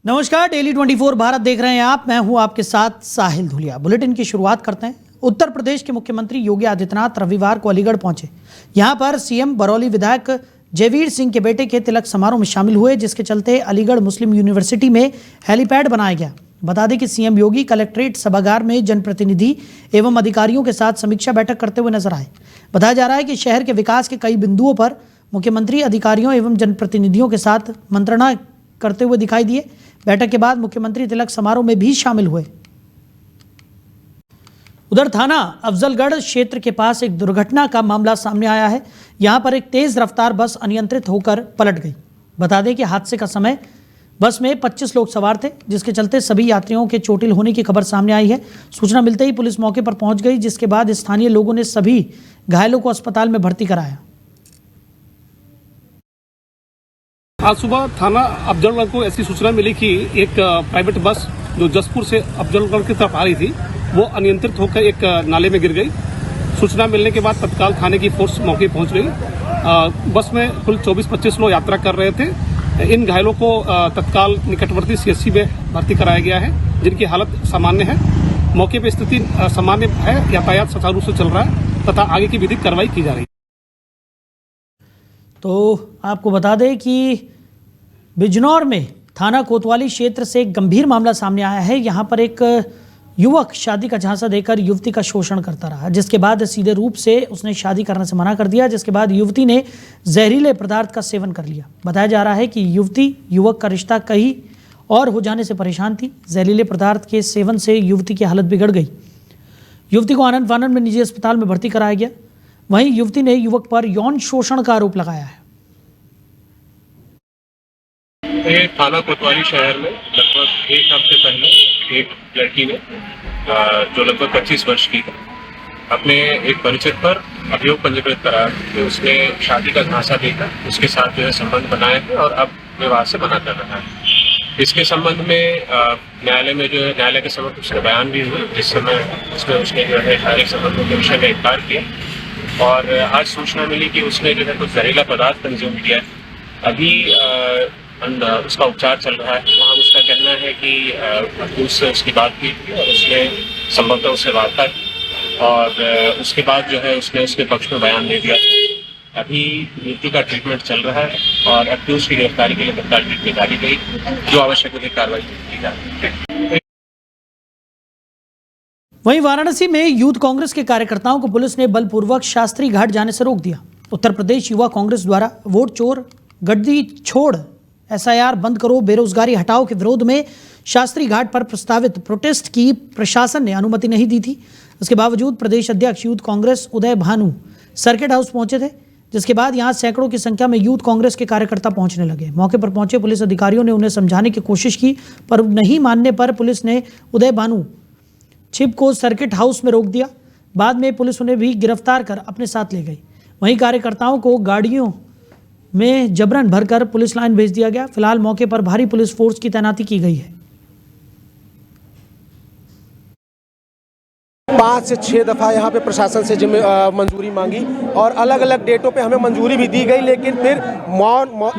नमस्कार, डेली 24 भारत देख रहे हैं आप। मैं हूं आपके साथ साहिल धुलिया। बुलेटिन की शुरुआत करते हैं। उत्तर प्रदेश के मुख्यमंत्री योगी आदित्यनाथ रविवार को अलीगढ़ पहुंचे। यहां पर सीएम बरौली विधायक जयवीर सिंह के बेटे के तिलक समारोह में शामिल हुए, जिसके चलते अलीगढ़ मुस्लिम यूनिवर्सिटी में हेलीपैड बनाया गया। बता दें कि सीएम योगी कलेक्ट्रेट सभागार में जनप्रतिनिधि एवं अधिकारियों के साथ समीक्षा बैठक करते हुए नजर आए। बताया जा रहा है कि शहर के विकास के कई बिंदुओं पर मुख्यमंत्री अधिकारियों एवं जनप्रतिनिधियों के साथ मंत्रणा करते हुए दिखाई दिए। बैठक के बाद मुख्यमंत्री तिलक समारोह में भी शामिल हुए। उधर थाना अफजलगढ़ क्षेत्र के पास एक दुर्घटना का मामला सामने आया है। यहां पर एक तेज रफ्तार बस अनियंत्रित होकर पलट गई। बता दें कि हादसे का समय बस में 25 लोग सवार थे, जिसके चलते सभी यात्रियों के चोटिल होने की खबर सामने आई है। सूचना मिलते ही पुलिस मौके पर पहुंच गई, जिसके बाद स्थानीय लोगों ने सभी घायलों को अस्पताल में भर्ती कराया। आज सुबह थाना अफजलगढ़ को ऐसी सूचना मिली कि एक प्राइवेट बस जो जसपुर से अफजलगढ़ की तरफ आ रही थी, वो अनियंत्रित होकर एक नाले में गिर गई। सूचना मिलने के बाद तत्काल थाने की फोर्स मौके पहुंच गई। बस में कुल 24-25 लोग यात्रा कर रहे थे। इन घायलों को तत्काल निकटवर्ती सीएचसी में भर्ती कराया गया है, जिनकी हालत सामान्य है। मौके पर स्थिति सामान्य है, यातायात सुचारू रूप से चल रहा है तथा आगे की विधिक कार्रवाई की जा रही है। तो आपको बता दें कि बिजनौर में थाना कोतवाली क्षेत्र से एक गंभीर मामला सामने आया है। यहां पर एक युवक शादी का झांसा देकर युवती का शोषण करता रहा, जिसके बाद सीधे रूप से उसने शादी करने से मना कर दिया, जिसके बाद युवती ने जहरीले पदार्थ का सेवन कर लिया। बताया जा रहा है कि युवती युवक का रिश्ता कहीं और हो जाने से परेशान थी। जहरीले पदार्थ के सेवन से युवती की हालत बिगड़ गई। युवती को आनंद फानंद में निजी अस्पताल में भर्ती कराया गया। वहीं युवती ने युवक पर यौन शोषण का आरोप लगाया है। थाना कोतवाली शहर में लगभग एक हफ्ते पहले एक लड़की ने जो लगभग 25 वर्ष की है, अपने एक परिचित पर अभियोग पंजीकृत कराया कि उसने शादी का झांसा देकर उसके साथ जो है संबंध बनाए हैं और अब विवाह से मना कर रहा है। इसके संबंध में न्यायालय में जो है न्यायालय के समक्ष उसके बयान भी हुए, जिस समय उसने जो है शारीरिक संबंधों के विषय में इनकार किया। और आज सूचना मिली कि उसने जो है कुछ जहरीला पदार्थ कंज्यूम किया है। अभी उसका उपचार चल रहा है। वहाँ उसका कहना है कि उससे उसकी बात हुई थी और उसने संभवतः उससे वार्ता की और उसके बाद जो है उसने उसके पक्ष में बयान दे दिया। अभी युवती का ट्रीटमेंट चल रहा है और अक्यूज की गिरफ्तारी के लिए तत्काल ट्रीटमेंट डाली गई, जो आवश्यक विधिक कार्रवाई की जा रही है। वहीं वाराणसी में यूथ कांग्रेस के कार्यकर्ताओं को पुलिस ने बलपूर्वक शास्त्री घाट जाने से रोक दिया। उत्तर प्रदेश युवा कांग्रेस द्वारा वोट चोर गड्डी छोड़ एसआईआर बंद करो, बेरोजगारी हटाओ के विरोध में शास्त्री घाट पर प्रस्तावित प्रोटेस्ट की प्रशासन ने अनुमति नहीं दी थी। इसके बावजूद प्रदेश अध्यक्ष यूथ कांग्रेस उदय भानु सर्किट हाउस पहुंचे थे, जिसके बाद यहां सैकड़ों की संख्या में यूथ कांग्रेस के कार्यकर्ता पहुंचने लगे। मौके पर पहुंचे पुलिस अधिकारियों ने उन्हें समझाने की कोशिश की, पर नहीं मानने पर पुलिस ने उदय भानु छिप को सर्किट हाउस में रोक दिया। बाद में पुलिस उन्हें भी गिरफ्तार कर अपने साथ ले गई। वहीं कार्यकर्ताओं को गाड़ियों में जबरन भरकर पुलिस लाइन भेज दिया गया। फिलहाल मौके पर भारी पुलिस फोर्स की तैनाती की गई है। 5 से 6 दफ़ा यहाँ पे प्रशासन से मंजूरी मांगी और अलग अलग डेटों पे हमें मंजूरी भी दी गई, लेकिन फिर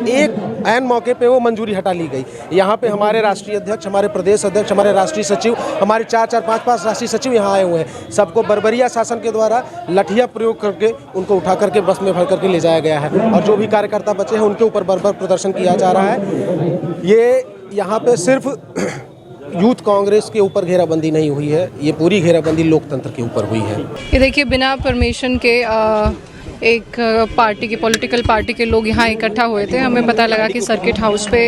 एक ऐन मौके पे वो मंजूरी हटा ली गई। यहाँ पे हमारे राष्ट्रीय अध्यक्ष, हमारे प्रदेश अध्यक्ष, हमारे राष्ट्रीय सचिव, हमारे 4-5 राष्ट्रीय सचिव यहाँ आए हुए हैं। सबको बर्बरिया शासन के द्वारा लठिया प्रयोग करके उनको उठा करके बस में भर करके ले जाया गया है और जो भी कार्यकर्ता बचे हैं उनके ऊपर बर्बर प्रदर्शन किया जा रहा है। ये यहाँ पे सिर्फ यूथ कांग्रेस के ऊपर घेराबंदी नहीं हुई है, ये पूरी घेराबंदी लोकतंत्र के ऊपर हुई है। ये देखिए, बिना परमिशन के एक पार्टी के पॉलिटिकल पार्टी के लोग यहाँ इकट्ठा हुए थे। हमें पता लगा कि सर्किट हाउस पे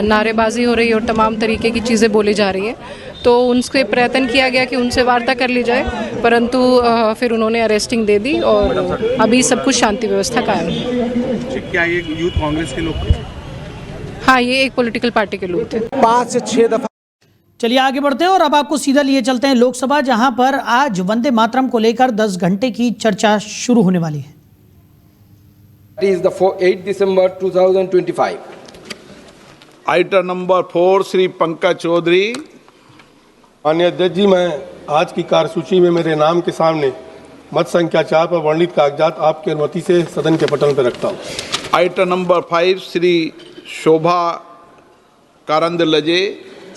नारेबाजी हो रही है और तमाम तरीके की चीज़ें बोली जा रही है, तो उनसे प्रयत्न किया गया कि उनसे वार्ता कर ली जाए, परंतु फिर उन्होंने अरेस्टिंग दे दी और अभी सब कुछ शांति व्यवस्था कायम है। क्या ये यूथ कांग्रेस के लोग थे? हाँ, ये एक पॉलिटिकल पार्टी के लोग थे। 5 से 6 दफ़ा। चलिए आगे बढ़ते हैं और अब आपको सीधा लिए चलते हैं लोकसभा, जहां पर आज वंदे मातरम को लेकर 10 घंटे की चर्चा शुरू होने वाली है। It is the 8 December 2025. Item number 4 Shri Pankaj Chaudhary. माननीय अध्यक्ष जी, मैं आज की कार्यसूची में मेरे नाम के सामने मत संख्या 4 पर वर्णित कागजात आपकी अनुमति से सदन के पटल पर रखता हूँ। आइटम नंबर 5 श्री शोभा कारंद लजे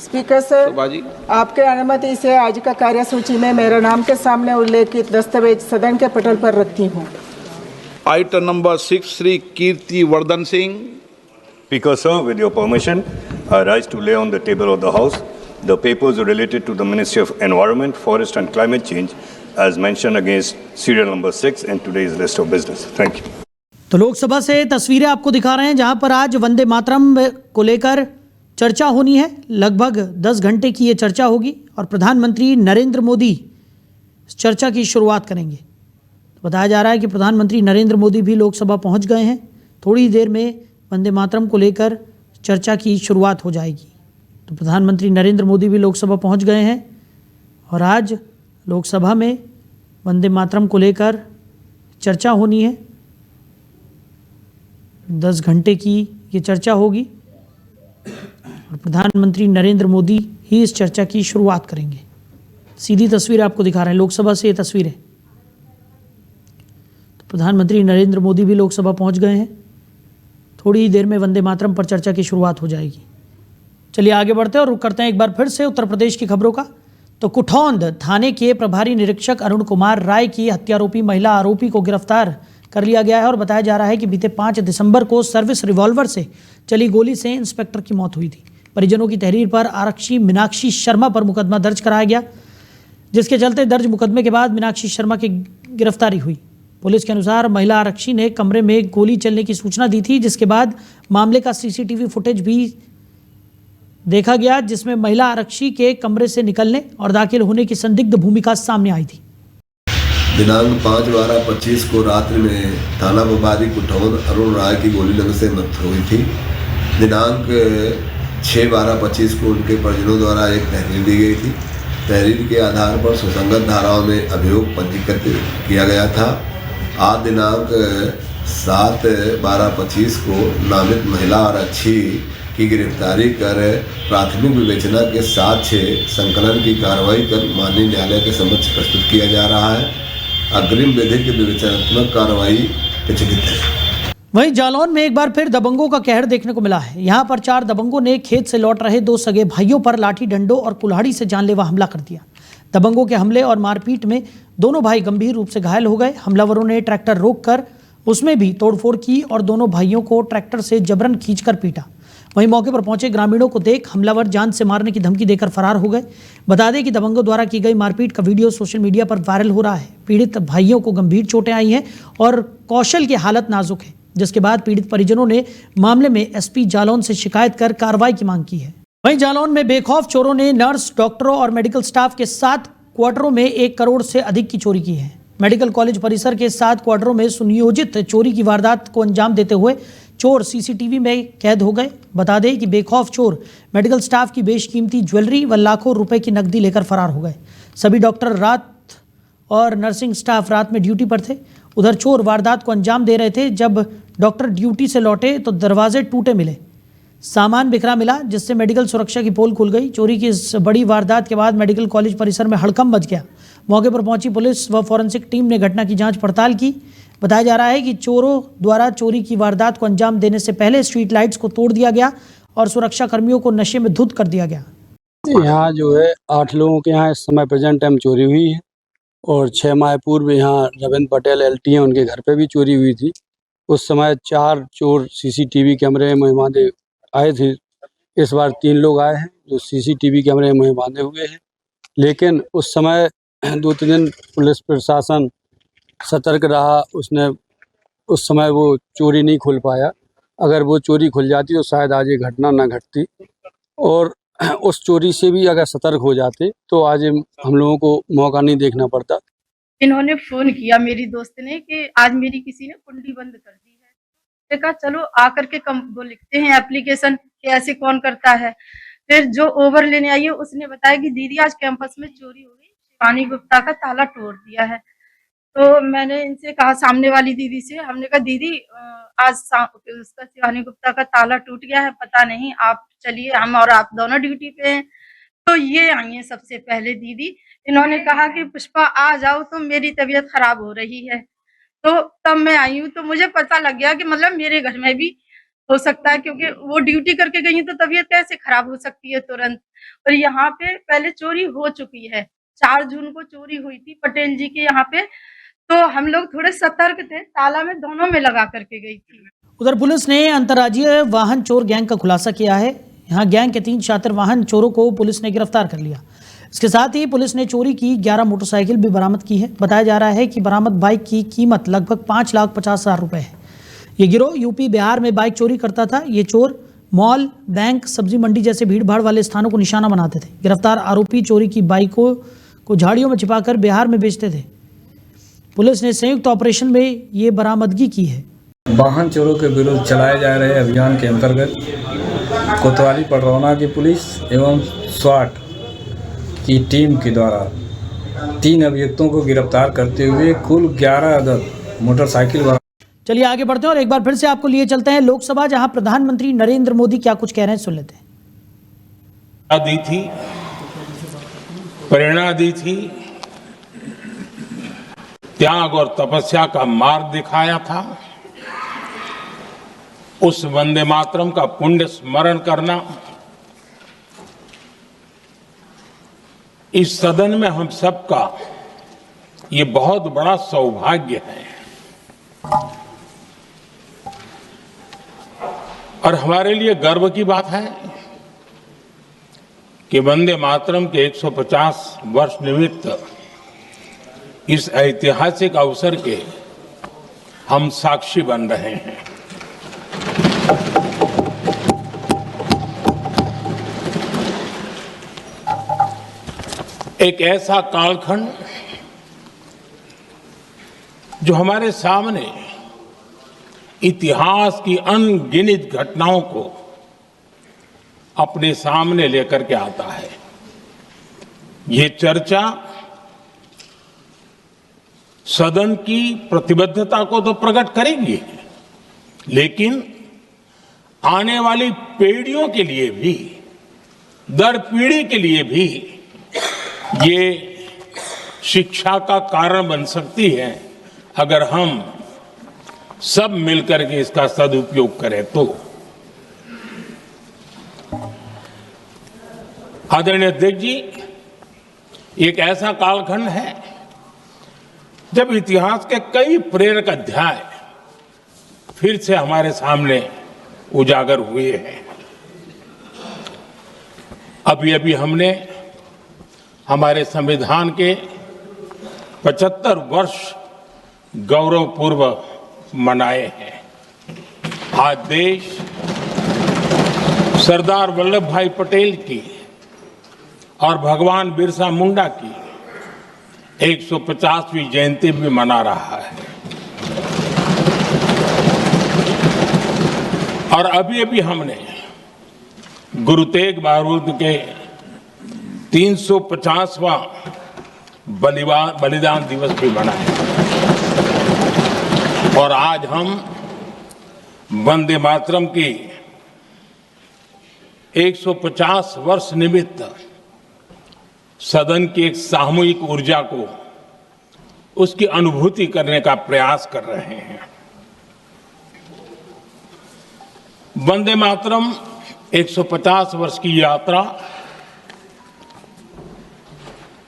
स्पीकर सर, शोभा जी। आपके अनुमति से आज का कार्यसूची में मेरे नाम के सामने उल्लेखित दस्तावेज सदन के पटल पर रखती हूँ। Item number 6 Shri Kirti Vardhan Singh. Speaker, sir, with your permission, I rise to lay on the table of the House the papers related to the Ministry of Environment, Forest and Climate Change as mentioned against serial number 6 in today's list of business. Thank you. तो लोकसभा से तस्वीरें आपको दिखा रहे हैं जहां पर आज वंदे मातरम को लेकर चर्चा होनी है। लगभग 10 घंटे की ये चर्चा होगी और प्रधानमंत्री नरेंद्र मोदी इस चर्चा की शुरुआत करेंगे। तो बताया जा रहा है कि प्रधानमंत्री नरेंद्र मोदी भी लोकसभा पहुंच गए हैं। थोड़ी देर में वंदे मातरम को लेकर चर्चा की शुरुआत हो जाएगी। तो प्रधानमंत्री नरेंद्र मोदी भी लोकसभा पहुंच गए हैं और आज लोकसभा में वंदे मातरम को लेकर चर्चा होनी है। 10 घंटे की ये चर्चा होगी और प्रधानमंत्री नरेंद्र मोदी ही इस चर्चा की शुरुआत करेंगे। सीधी तस्वीर आपको दिखा रहे हैं लोकसभा से ये तस्वीरें। तो प्रधानमंत्री नरेंद्र मोदी भी लोकसभा पहुंच गए हैं। थोड़ी ही देर में वंदे मातरम पर चर्चा की शुरुआत हो जाएगी। चलिए आगे बढ़ते हैं और रुक करते हैं एक बार फिर से उत्तर प्रदेश की खबरों का। तो कुठौंद थाने के प्रभारी निरीक्षक अरुण कुमार राय की हत्यारोपी महिला आरोपी को गिरफ्तार कर लिया गया है और बताया जा रहा है कि बीते 5 दिसंबर को सर्विस रिवॉल्वर से चली गोली से इंस्पेक्टर की मौत हुई थी। परिजनों की तहरीर पर आरक्षी मीनाक्षी शर्मा पर मुकदमा दर्ज कराया गया, जिसके चलते दर्ज मुकदमे के बाद मीनाक्षी शर्मा की गिरफ्तारी हुई। पुलिस के अनुसार महिला आरक्षी ने कमरे में गोली चलने की सूचना दी थी, जिसके बाद मामले का सीसीटीवी फुटेज भी देखा गया, जिसमें महिला आरक्षी के कमरे से निकलने और दाखिल होने की संदिग्ध भूमिका सामने आई थी। दिनांक 5/12/25 को रात्रि में थाना प्रभारी कुठौंद अरुण राय की गोली लगने से मृत्यु हुई थी। दिनांक 6/12/25 को उनके परिजनों द्वारा एक तहरीर दी गई थी। तहरीर के आधार पर सुसंगत धाराओं में अभियोग पंजीकृत किया गया था। आज दिनांक 7/12/25 को नामित महिला आरक्षी की गिरफ्तारी कर प्राथमिक विवेचना के साक्ष्य संकलन की कार्रवाई कर माननीय न्यायालय के समक्ष प्रस्तुत किया जा रहा है। अग्रिम विधिक विवेचनात्मक कार्रवाई प्रचलित है। वहीं जालौन में एक बार फिर दबंगों का कहर देखने को मिला है। यहां पर 4 दबंगों ने खेत से लौट रहे 2 सगे भाइयों पर लाठी डंडों और कुल्हाड़ी से जानलेवा हमला कर दिया। दबंगों के हमले और मारपीट में दोनों भाई गंभीर रूप से घायल हो गए। हमलावरों ने ट्रैक्टर रोककर उसमें भी तोड़फोड़ की और दोनों भाइयों को ट्रैक्टर से जबरन खींचकर पीटा। वहीं मौके पर पहुंचे ग्रामीणों को देख हमलावर जान से मारने की धमकी देकर फरार हो गए। बता दें कि दबंगों द्वारा की गई मारपीट का वीडियो सोशल मीडिया पर वायरल हो रहा है। पीड़ित भाइयों को गंभीर चोटें आई हैं और कौशल की हालत नाजुक है, जिसके बाद पीड़ित परिजनों ने मामले में एसपी जालौन से शिकायत कर कार्रवाई की मांग की है। वहीं जालौन में बेखौफ चोरों ने नर्स, डॉक्टरों और मेडिकल स्टाफ के 7 क्वार्टरों में 1 करोड़ से अधिक की चोरी की है। मेडिकल कॉलेज परिसर के 7 क्वार्टरों में सुनियोजित चोरी की वारदात को अंजाम देते हुए चोर सीसीटीवी में कैद हो गए। बता दें कि बेखौफ चोर मेडिकल स्टाफ की बेशकीमती ज्वेलरी व लाखों रुपए की नकदी लेकर फरार हो गए। सभी डॉक्टर रात और नर्सिंग स्टाफ रात में ड्यूटी पर थे। उधर चोर वारदात को अंजाम दे रहे थे। जब डॉक्टर ड्यूटी से लौटे तो दरवाजे टूटे मिले, सामान बिखरा मिला, जिससे मेडिकल सुरक्षा की पोल खुल गई। चोरी की इस बड़ी वारदात के बाद मेडिकल कॉलेज परिसर में हड़कंप मच गया। मौके पर पहुंची पुलिस व फॉरेंसिक टीम ने घटना की जांच पड़ताल की। बताया जा रहा है कि चोरों द्वारा चोरी की वारदात को अंजाम देने से पहले स्ट्रीट लाइट्स को तोड़ दिया गया और सुरक्षा कर्मियों को नशे में धुत कर दिया गया। यहाँ जो है 8 लोगों के यहाँ इस समय प्रेजेंट टाइम चोरी हुई है और 6 माह पूर्व यहाँ रविंद्र पटेल LT हैं, उनके घर पे भी चोरी हुई थी। उस समय 4 चोर सीसीटीवी कैमरे में बांधे आए थे। इस बार 3 लोग आए हैं जो सीसीटीवी कैमरे में बांधे हुए हैं, लेकिन उस समय 2-3 दिन पुलिस प्रशासन सतर्क रहा। उसने उस समय वो चोरी नहीं खुल पाया। अगर वो चोरी खुल जाती तो शायद आज ये घटना ना घटती, और उस चोरी से भी अगर सतर्क हो जाते तो आज हम लोगों को मौका नहीं देखना पड़ता। इन्होंने फोन किया मेरी दोस्त ने कि आज मेरी किसी ने कुंडी बंद कर दी है। मैंने कहा चलो आकर के वो लिखते हैं एप्लीकेशन कि ऐसे कौन करता है। फिर जो ओवर लेने आई है उसने बताया कि दीदी आज कैंपस में चोरी हो गई, शिवानी गुप्ता का ताला तोड़ दिया है। तो मैंने इनसे कहा, सामने वाली दीदी से, हमने कहा दीदी आज उसका शिवानी गुप्ता का ताला टूट गया है, पता नहीं, आप चलिए, हम और आप दोनों ड्यूटी पे हैं। तो ये आई है सबसे पहले दीदी। इन्होंने कहा कि पुष्पा आ जाओ, तो मेरी तबीयत खराब हो रही है। तो तब मैं आई हूँ, तो मुझे पता लग गया कि मतलब मेरे घर में भी हो सकता है, क्योंकि वो ड्यूटी करके गई हैं तो तबीयत कैसे खराब हो सकती है तुरंत। और यहाँ पे पहले चोरी हो चुकी है, 4 जून को चोरी हुई थी पटेल जी के यहाँ पे, तो हम लोग थोड़े सतर्क थे, ताला में दोनों में लगा करके गई थी। उधर पुलिस ने अंतर्राज्यीय वाहन चोर गैंग का खुलासा किया है। यहाँ गैंग के 3 शातिर वाहन चोरों को पुलिस ने गिरफ्तार कर लिया। इसके साथ ही पुलिस ने चोरी की 11 मोटरसाइकिल भी बरामद की है। बताया जा रहा है कि बरामद बाइक की कीमत लगभग 5,50,000 रुपए है। ये गिरोह यूपी बिहार में बाइक चोरी करता था। ये चोर मॉल, बैंक, सब्जी मंडी जैसे भीड़ भाड़ वाले स्थानों को निशाना बनाते थे। गिरफ्तार आरोपी चोरी की बाइकों को झाड़ियों में छिपाकर बिहार में बेचते थे। पुलिस ने संयुक्त ऑपरेशन में ये बरामदगी की है। वाहन चोरों के विरुद्ध चलाए जा रहे अभियान के अंतर्गत कोतवाली पडरौना की पुलिस एवं स्वाट की टीम के द्वारा 3 अभियुक्तों को गिरफ्तार करते हुए कुल 11 अदद मोटरसाइकिल। चलिए आगे बढ़ते हैं और एक बार फिर से आपको लिए चलते हैं लोकसभा, जहां प्रधानमंत्री नरेंद्र मोदी क्या कुछ कह रहे हैं, सुन लेते हैं। दी थी, प्रेरणा दी थी, त्याग और तपस्या का मार्ग दिखाया था। उस वंदे मातरम का पुण्य स्मरण करना इस सदन में हम सबका ये बहुत बड़ा सौभाग्य है और हमारे लिए गर्व की बात है कि वंदे मातरम के 150 वर्ष निमित्त इस ऐतिहासिक अवसर के हम साक्षी बन रहे हैं। एक ऐसा कालखंड जो हमारे सामने इतिहास की अनगिनत घटनाओं को अपने सामने लेकर के आता है। ये चर्चा सदन की प्रतिबद्धता को तो प्रकट करेंगी, लेकिन आने वाली पीढ़ियों के लिए भी, दर पीढ़ी के लिए भी ये शिक्षा का कारण बन सकती है अगर हम सब मिलकर के इसका सदुपयोग करें तो। आदरणीय अध्यक्ष जी, एक ऐसा कालखंड है जब इतिहास के कई प्रेरक अध्याय फिर से हमारे सामने उजागर हुए हैं। अभी अभी हमने हमारे संविधान के 75 वर्ष गौरवपूर्व मनाए हैं। आज देश सरदार वल्लभ भाई पटेल की और भगवान बिरसा मुंडा की 150वीं जयंती भी मना रहा है और अभी अभी हमने गुरु तेग बहादुर के 350वां बलिदान दिवस भी मनाया और आज हम वंदे मातरम की 150 वर्ष निमित्त सदन की एक सामूहिक ऊर्जा को, उसकी अनुभूति करने का प्रयास कर रहे हैं। वंदे मातरम 150 वर्ष की यात्रा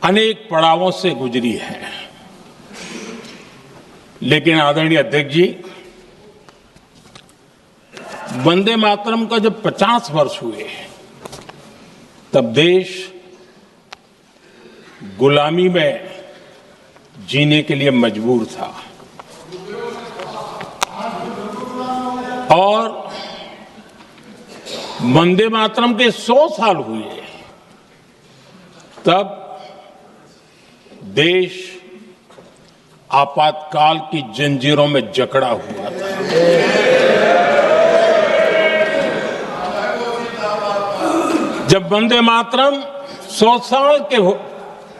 अनेक पड़ावों से गुजरी है, लेकिन आदरणीय अध्यक्ष जी, वंदे मातरम का जब 50 वर्ष हुए तब देश गुलामी में जीने के लिए मजबूर था और वंदे मातरम के 100 साल हुए तब देश आपातकाल की जंजीरों में जकड़ा हुआ था। जब वंदे मातरम 100 साल के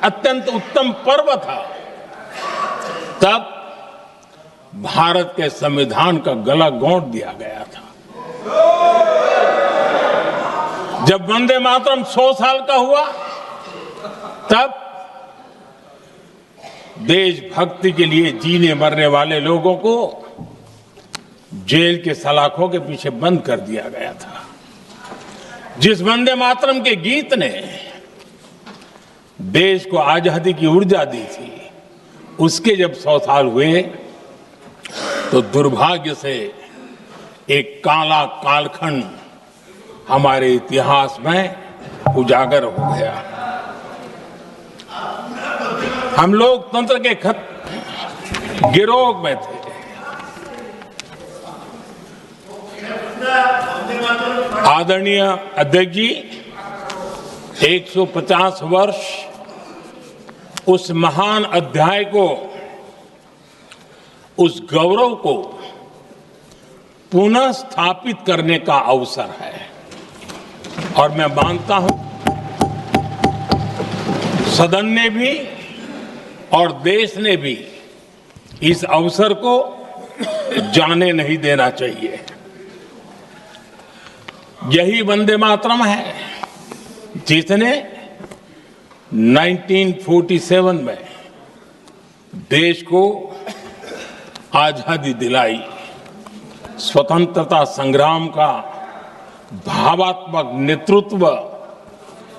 अत्यंत उत्तम पर्व था, तब भारत के संविधान का गला घोंट दिया गया था। जब वंदे मातरम 100 साल का हुआ, तब देशभक्ति के लिए जीने मरने वाले लोगों को जेल के सलाखों के पीछे बंद कर दिया गया था। जिस वंदे मातरम के गीत ने देश को आजादी की ऊर्जा दी थी, उसके जब 100 साल हुए तो दुर्भाग्य से एक काला कालखंड हमारे इतिहास में उजागर हो गया। हम लोकतंत्र के गिरोह में थे। आदरणीय अध्यक्ष जी, 150 वर्ष उस महान अध्याय को, उस गौरव को पुनः स्थापित करने का अवसर है और मैं मानता हूं सदन ने भी और देश ने भी इस अवसर को जाने नहीं देना चाहिए। यही वंदे मातरम है जिसने 1947 में देश को आजादी दिलाई। स्वतंत्रता संग्राम का भावात्मक नेतृत्व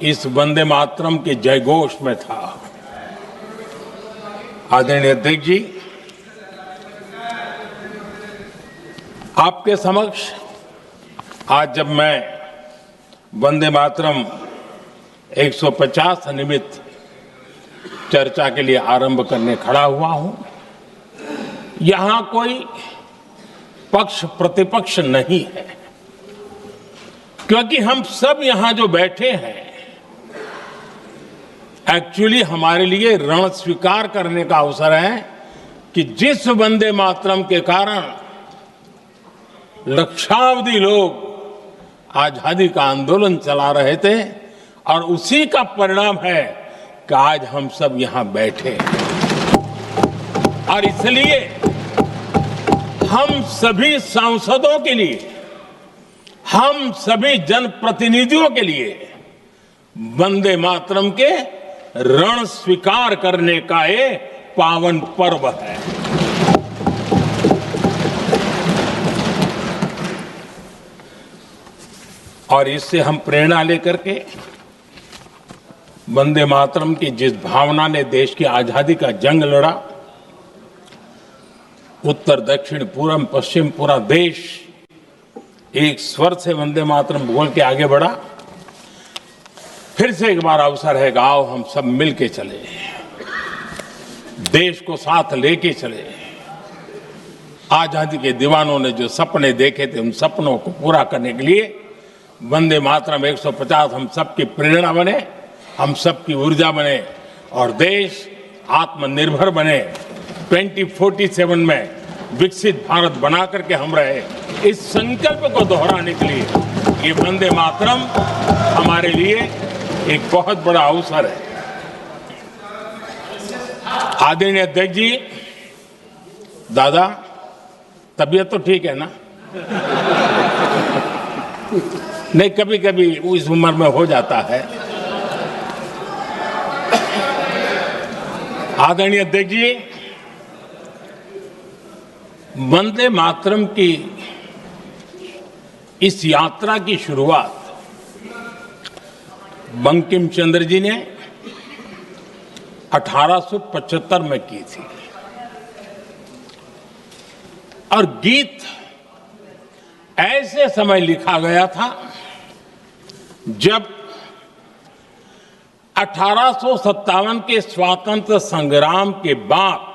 इस वंदे मातरम के जयघोष में था। आदरणीय अध्यक्ष जी, आपके समक्ष आज जब मैं वंदे मातरम 150 निमित्त चर्चा के लिए आरंभ करने खड़ा हुआ हूं, यहां कोई पक्ष प्रतिपक्ष नहीं है, क्योंकि हम सब यहां जो बैठे हैं एक्चुअली हमारे लिए रण स्वीकार करने का अवसर है कि जिस वंदे मातरम के कारण लक्षावधि लोग आजादी का आंदोलन चला रहे थे और उसी का परिणाम है कि आज हम सब यहां बैठे। और इसलिए हम सभी सांसदों के लिए, हम सभी जनप्रतिनिधियों के लिए वंदे मातरम के रण स्वीकार करने का ये पावन पर्व है। और इससे हम प्रेरणा लेकर के वंदे मातरम की जिस भावना ने देश की आजादी का जंग लड़ा, उत्तर दक्षिण पूर्व पश्चिम पूरा देश एक स्वर से वंदे मातरम बोल के आगे बढ़ा। फिर से एक बार अवसर है, आओ हम सब मिल के चले, देश को साथ लेके चले। आजादी के दीवानों ने जो सपने देखे थे, उन सपनों को पूरा करने के लिए वंदे मातरम 150 हम सबकी प्रेरणा बने, हम सबकी ऊर्जा बने और देश आत्मनिर्भर बने। 2047 में विकसित भारत बना करके हम रहे, इस संकल्प को दोहराने के लिए ये वंदे मातरम हमारे लिए एक बहुत बड़ा अवसर है। आदरणीय अध्यक्ष जी, दादा तबीयत तो ठीक है ना? नहीं, कभी कभी इस उम्र में हो जाता है। आदरणीय अध्यक्ष जी, वंदे मातरम की इस यात्रा की शुरुआत बंकिम चंद्र जी ने 1875 में की थी और गीत ऐसे समय लिखा गया था जब 1857 के स्वातंत्र संग्राम के बाद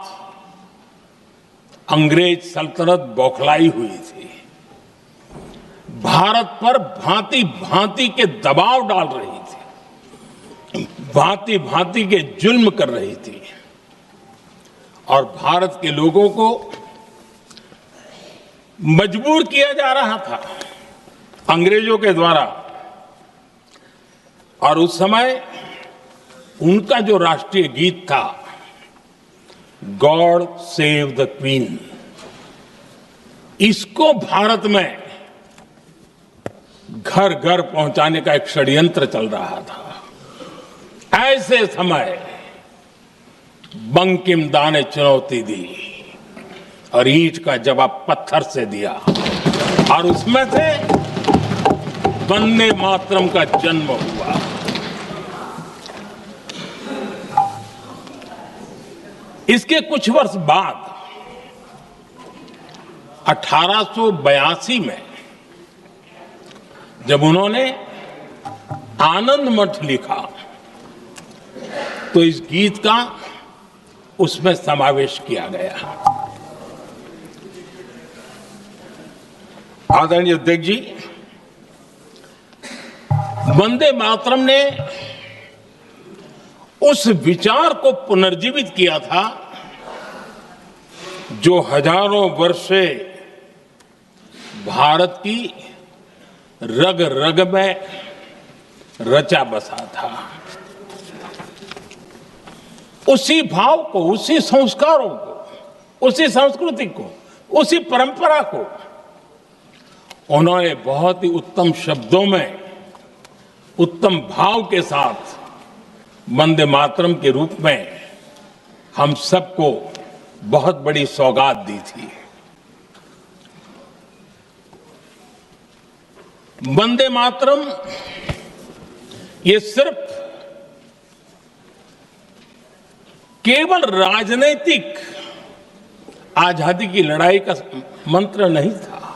अंग्रेज सल्तनत बौखलाई हुई थी, भारत पर भांति भांति के दबाव डाल रही थी, भांति भांति के जुल्म कर रही थी और भारत के लोगों को मजबूर किया जा रहा था अंग्रेजों के द्वारा। और उस समय उनका जो राष्ट्रीय गीत था, गॉड सेव द क्वीन, इसको भारत में घर घर पहुंचाने का एक षड्यंत्र चल रहा था। ऐसे समय बंकिम दा ने चुनौती दी और ईंट का जवाब पत्थर से दिया। और उसमें से वंदे मातरम का जन्म हुआ। इसके कुछ वर्ष बाद 1882 में जब उन्होंने आनंद मठ लिखा तो इस गीत का उसमें समावेश किया गया। आदरणीय अध्यक्ष जी, वंदे मातरम ने उस विचार को पुनर्जीवित किया था जो हजारों वर्ष से भारत की रग रग में रचा बसा था। उसी भाव को, उसी संस्कारों को, उसी संस्कृति को, उसी परंपरा को उन्होंने बहुत ही उत्तम शब्दों में, उत्तम भाव के साथ वंदे मातरम के रूप में हम सबको बहुत बड़ी सौगात दी थी। वंदे मातरम ये सिर्फ केवल राजनीतिक आजादी की लड़ाई का मंत्र नहीं था,